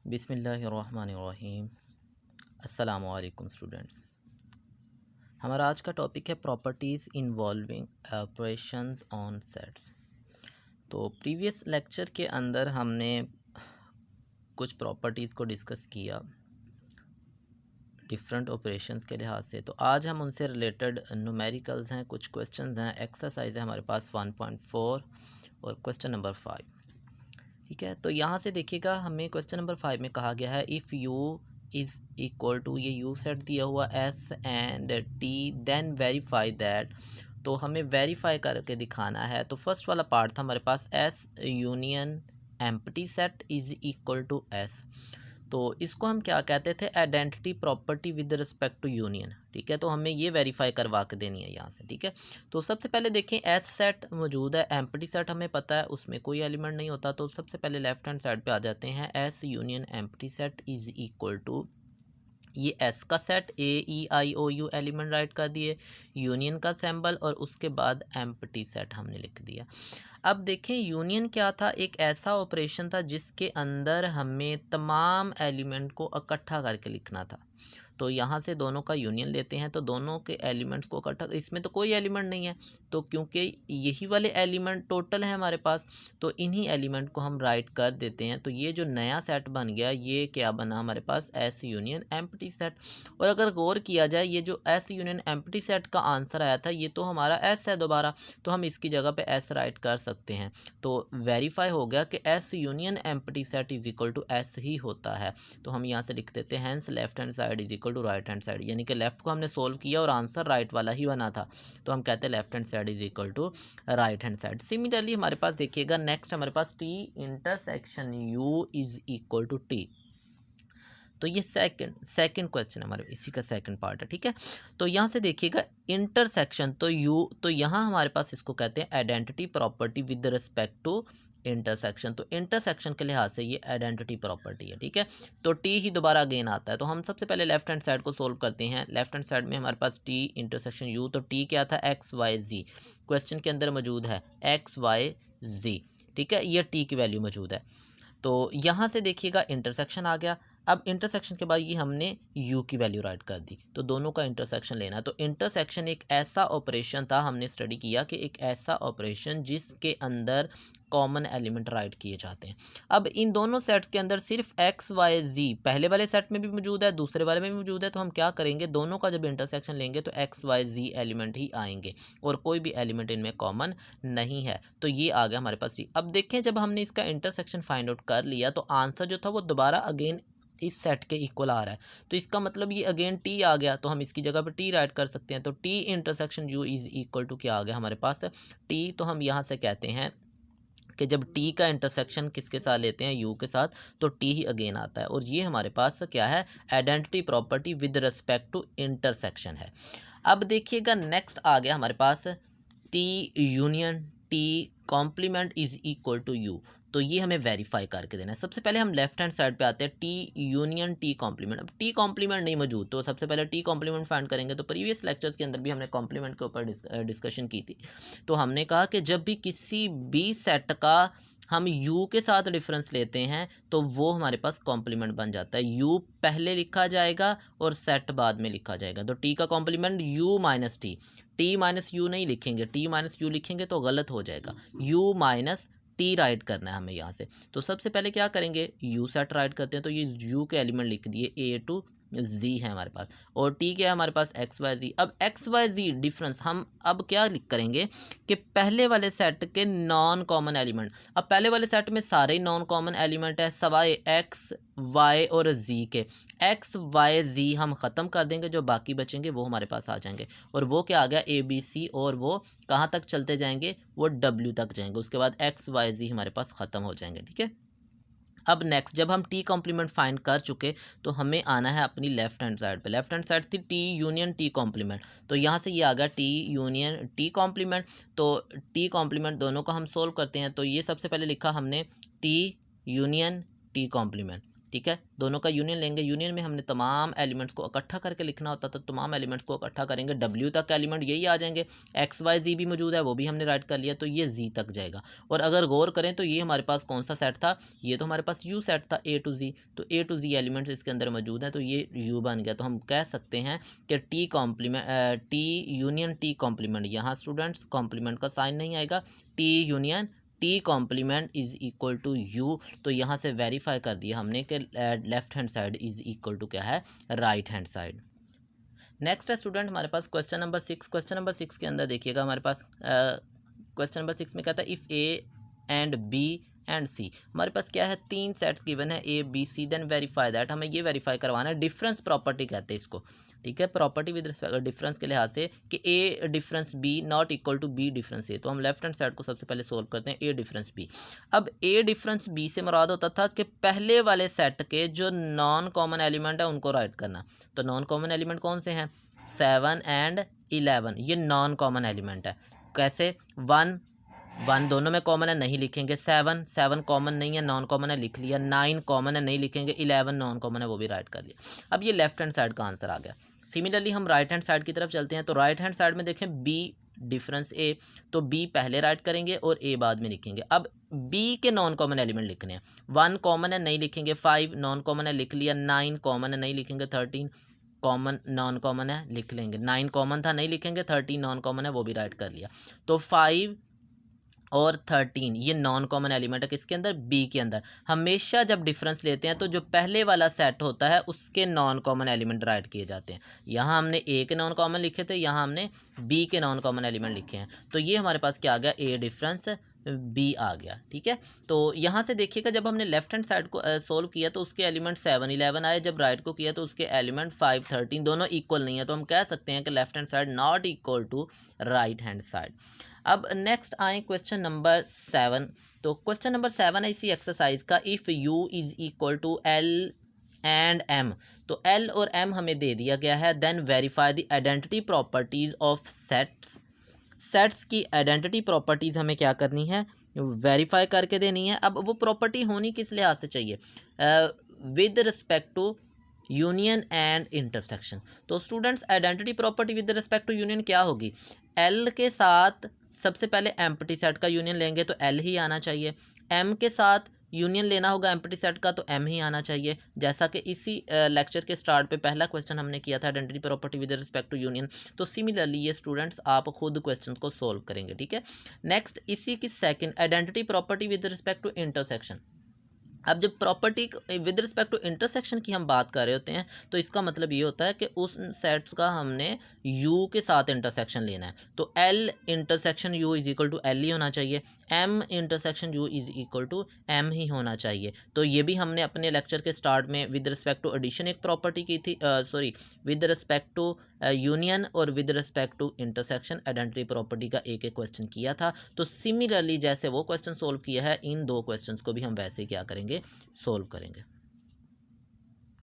बिस्मिल्लाहिर्रहमानिर्रहीम। अस्सलामु अलैकुम स्टूडेंट्स। हमारा आज का टॉपिक है properties involving operations on sets. तो प्रीवियस लेक्चर के अंदर हमने कुछ प्रॉपर्टीज़ को डिस्कस किया डिफरेंट ऑपरेशंस के लिहाज से। तो आज हम उनसे रिलेटेड न्यूमेरिकल्स हैं, कुछ क्वेश्चंस हैं, एक्सरसाइज है हमारे पास 1.4 और क्वेश्चन नंबर 5। ठीक है, तो यहाँ से देखिएगा, हमें क्वेश्चन नंबर 5 में कहा गया है if U is equal to, ये यू सेट दिया हुआ S and T, then verify that. तो हमें वेरीफाई करके दिखाना है। तो फर्स्ट वाला पार्ट था हमारे पास S union empty set is equal to S. तो इसको हम क्या कहते थे, identity property with respect to union. ठीक है, तो हमें ये वेरीफाई करवा के देनी है यहाँ से। ठीक है, तो सबसे पहले देखें एस सेट मौजूद है, एम्प्टी सेट हमें पता है उसमें कोई एलिमेंट नहीं होता। तो सबसे पहले लेफ्ट हैंड साइड पे आ जाते हैं, S union empty set is equal to, ये एस का सेट AEIOU एलिमेंट राइट कर दिए, यूनियन का सिंबल और उसके बाद एम्प्टी सेट हमने लिख दिया। अब देखें यूनियन क्या था, एक ऐसा ऑपरेशन था जिसके अंदर हमें तमाम एलिमेंट को इकट्ठा करके लिखना था। तो यहाँ से दोनों का यूनियन लेते हैं, तो दोनों के एलिमेंट्स को इकट्ठा, इसमें तो कोई एलिमेंट नहीं है, तो क्योंकि यही वाले एलिमेंट टोटल है हमारे पास, तो इन्हीं एलिमेंट को हम राइट कर देते हैं। तो ये जो नया सेट बन गया, ये क्या बना हमारे पास, एस यूनियन एम्प्टी सेट। और अगर गौर किया जाए, ये जो एस यूनियन एम्प्टी सेट का आंसर आया था, ये तो हमारा एस है दोबारा, तो हम इसकी जगह पे एस राइट कर सकते हैं। तो वेरीफाई हो गया कि S union empty set is equal to S ही होता है। तो हम यहाँ से लिख देते हैं hence left hand side is equal to right hand side, यानी कि लेफ्ट को हमने सोल्व किया और आंसर राइट वाला ही बना था, तो हम कहते हैं left hand side is equal to right hand side. Similarly हमारे पास देखिएगा नेक्स्ट हमारे पास T intersection U is equal to T. तो ये सेकंड क्वेश्चन हमारे इसी का सेकंड पार्ट है। ठीक है, तो यहाँ से देखिएगा इंटरसेक्शन, तो यू, तो यहाँ हमारे पास इसको कहते हैं identity property with respect to intersection. तो इंटरसेक्शन के लिहाज से ये आइडेंटिटी प्रॉपर्टी है। ठीक है, तो टी ही दोबारा अगेन आता है। तो हम सबसे पहले लेफ्ट हैंड साइड को सोल्व करते हैं। लेफ्ट हैंड साइड में हमारे पास टी इंटरसेक्शन यू, तो टी क्या था, एक्स वाई जी, क्वेश्चन के अंदर मौजूद है एक्स वाई जी। ठीक है, ये टी की वैल्यू मौजूद है। तो यहाँ से देखिएगा इंटरसेक्शन आ गया। अब इंटरसेक्शन के बाद ये हमने u की वैल्यू राइट कर दी, तो दोनों का इंटरसेक्शन लेना है। तो इंटरसेक्शन एक ऐसा ऑपरेशन था, हमने स्टडी किया कि एक ऐसा ऑपरेशन जिसके अंदर कॉमन एलिमेंट राइट किए जाते हैं। अब इन दोनों सेट्स के अंदर सिर्फ एक्स वाई जी पहले वाले सेट में भी मौजूद है, दूसरे वाले में भी मौजूद है। तो हम क्या करेंगे, दोनों का जब इंटरसेक्शन लेंगे तो एक्स वाई जी एलिमेंट ही आएंगे और कोई भी एलिमेंट इनमें कॉमन नहीं है। तो ये आ गया हमारे पास टी। अब देखें, जब हमने इसका इंटरसेक्शन फाइंड आउट कर लिया तो आंसर जो था वो दोबारा अगेन इस सेट के इक्वल आ रहा है। तो इसका मतलब ये अगेन टी आ गया, तो हम इसकी जगह पर टी राइट कर सकते हैं। तो T intersection U is equal to क्या आ गया हमारे पास, टी। तो हम यहाँ से कहते हैं कि जब टी का इंटरसेक्शन किसके साथ लेते हैं, यू के साथ, तो टी ही अगेन आता है। और ये हमारे पास क्या है, identity property with respect to intersection है। अब देखिएगा नेक्स्ट आ गया हमारे पास T union T complement is equal to U. तो ये हमें वेरीफाई करके देना है। सबसे पहले हम लेफ्ट हैंड साइड पे आते हैं, टी यूनियन टी कॉम्प्लीमेंट। अब टी कॉम्प्लीमेंट नहीं मौजूद, तो सबसे पहले टी कॉम्प्लीमेंट फाइंड करेंगे। तो प्रीवियस लेक्चर्स के अंदर भी हमने कॉम्प्लीमेंट के ऊपर डिस्कशन की थी। तो हमने कहा कि जब भी किसी बी सेट का हम u के साथ डिफरेंस लेते हैं तो वो हमारे पास कॉम्प्लीमेंट बन जाता है। u पहले लिखा जाएगा और सेट बाद में लिखा जाएगा। तो t का complement u minus T, t minus U नहीं लिखेंगे, t माइनस यू लिखेंगे तो गलत हो जाएगा, u माइनस टी राइट करना है हमें यहाँ से। तो सबसे पहले क्या करेंगे, u सेट राइट करते हैं। तो ये u के एलिमेंट लिख दिए, a टू z है हमारे पास, और t क्या है हमारे पास, एक्स वाई जी। अब एक्स वाई जी डिफरेंस हम अब क्या लिख करेंगे कि पहले वाले सेट के नॉन कॉमन एलिमेंट, अब पहले वाले सेट में सारे नॉन कॉमन एलिमेंट है सवाए एक्स वाई और जी के। एक्स वाई जी हम ख़त्म कर देंगे, जो बाकी बचेंगे वो हमारे पास आ जाएंगे। और वो क्या आ गया, ए बी सी, और वो कहाँ तक चलते जाएंगे, वो डब्ल्यू तक जाएंगे। उसके बाद एक्स वाई जी हमारे पास ख़त्म हो जाएंगे। ठीक है, अब नेक्स्ट जब हम टी कॉम्प्लीमेंट फाइंड कर चुके तो हमें आना है अपनी लेफ्ट हैंड साइड पे। लेफ्ट हैंड साइड थी टी यूनियन टी कॉम्प्लीमेंट, तो यहाँ से ये आ गया टी यूनियन टी कॉम्प्लीमेंट। तो टी कॉम्प्लीमेंट दोनों को हम सोल्व करते हैं। तो ये सबसे पहले लिखा हमने टी यूनियन टी कॉम्प्लीमेंट, ठीक है, दोनों का यूनियन लेंगे। यूनियन में हमने तमाम एलिमेंट्स को इकट्ठा करके लिखना होता था, तो तमाम एलिमेंट्स को इकट्ठा करेंगे, डब्ल्यू तक एलिमेंट यही आ जाएंगे, एक्स वाई जी भी मौजूद है वो भी हमने राइट कर लिया, तो ये जी तक जाएगा। और अगर गौर करें तो ये हमारे पास कौन सा सेट था, ये तो हमारे पास यू सेट था, ए टू जी, तो ए टू जी एलिमेंट्स इसके अंदर मौजूद हैं, तो ये यू बन गया। तो हम कह सकते हैं कि T complement, T union T complement, यहाँ स्टूडेंट्स कॉम्प्लीमेंट का साइन नहीं आएगा, T union T complement is equal to U. तो यहाँ से वेरीफाई कर दिया हमने कि left hand side is equal to क्या है, राइट हैंड साइड। नेक्स्ट है स्टूडेंट हमारे पास क्वेश्चन नंबर 6। क्वेश्चन नंबर 6 के अंदर देखिएगा हमारे पास क्वेश्चन नंबर 6 में कहता है if A and B and C, हमारे पास क्या है, 3 सेट्स गिवन है A B C, then verify that, हमें ये वेरीफाई करवाना है, डिफरेंस प्रॉपर्टी कहते हैं इसको, ठीक है, प्रॉपर्टी विद रिस्पेक्ट डिफरेंस के लिहाज से कि A difference B not equal to B difference A. तो हम लेफ्ट हैंड साइड को सबसे पहले सोल्व करते हैं, ए डिफरेंस बी। अब ए डिफरेंस बी से मुराद होता था कि पहले वाले सेट के जो नॉन कॉमन एलिमेंट है उनको राइट करना। तो नॉन कॉमन एलिमेंट कौन से हैं, 7 एंड 11, ये नॉन कॉमन एलिमेंट है। कैसे, 1 दोनों में कॉमन है, नहीं लिखेंगे, 7 कॉमन नहीं है, नॉन कॉमन है, लिख लिया, 9 कॉमन है, नहीं लिखेंगे, 11 नॉन कॉमन है, वो भी राइट कर लिया। अब ये लेफ्ट हैंड साइड का आंसर आ गया। सिमिलरली हम राइट हैंड साइड की तरफ चलते हैं, तो राइट हैंड साइड में देखें बी डिफरेंस ए, तो बी पहले राइट करेंगे और ए बाद में लिखेंगे। अब बी के नॉन कॉमन एलिमेंट लिखने हैं, 1 कॉमन है, नहीं लिखेंगे, 5 नॉन कॉमन है, लिख लिया, 9 कॉमन है, नहीं लिखेंगे, 13 कॉमन नॉन कॉमन है, लिख लेंगे, 9 कॉमन था, नहीं लिखेंगे, 13 नॉन कॉमन है, वो भी राइट कर लिया। तो 5 और 13 ये नॉन कॉमन एलिमेंट है किसके अंदर, बी के अंदर। हमेशा जब डिफरेंस लेते हैं तो जो पहले वाला सेट होता है उसके नॉन कॉमन एलिमेंट राइट किए जाते हैं। यहाँ हमने ए के नॉन कॉमन लिखे थे, यहाँ हमने बी के नॉन कॉमन एलिमेंट लिखे हैं, तो ये हमारे पास क्या आ गया, ए डिफरेंस बी आ गया, ठीक है। तो यहाँ से देखिएगा जब हमने लेफ्ट हैंड साइड को सोल्व किया तो उसके एलिमेंट 7 11 आए, जब राइट को किया तो उसके एलिमेंट 5 13 दोनों इक्वल नहीं है, तो हम कह सकते हैं कि left hand side not equal to right hand side. अब नेक्स्ट आए क्वेश्चन नंबर 7। तो क्वेश्चन नंबर 7 है इसी एक्सरसाइज का, if U is equal to L and M, तो एल और एम हमें दे दिया गया है, then verify the identity properties of sets. Sets की आइडेंटिटी प्रॉपर्टीज़ हमें क्या करनी है, वेरीफाई करके देनी है। अब वो प्रॉपर्टी होनी किस लिहाज से चाहिए, with respect to union and intersection. तो students identity property with respect to union क्या होगी, एल के साथ सबसे पहले एम्प्टी सेट का यूनियन लेंगे तो एल ही आना चाहिए, एम के साथ यूनियन लेना होगा एम्प्टी सेट का तो एम ही आना चाहिए, जैसा कि इसी लेक्चर के स्टार्ट पे पहला क्वेश्चन हमने किया था identity property with respect to union. तो सिमिलरली ये स्टूडेंट्स आप खुद क्वेश्चन को सोल्व करेंगे, ठीक है। नेक्स्ट इसी की second identity property with respect to intersection. अब जब property with respect to intersection की हम बात कर रहे होते हैं तो इसका मतलब ये होता है कि उस सेट्स का हमने यू के साथ इंटरसेक्शन लेना है, तो L intersection U is equal to L ही होना चाहिए, M intersection U is equal to M ही होना चाहिए। तो ये भी हमने अपने लेक्चर के स्टार्ट में विद रिस्पेक्ट टू एडिशन एक प्रॉपर्टी की थी, sorry with respect to union और with respect to intersection identity property का एक एक क्वेश्चन किया था। तो सिमिलरली जैसे वो क्वेश्चन सोल्व किया है इन दो क्वेश्चंस को भी हम वैसे क्या करेंगे, सोल्व करेंगे।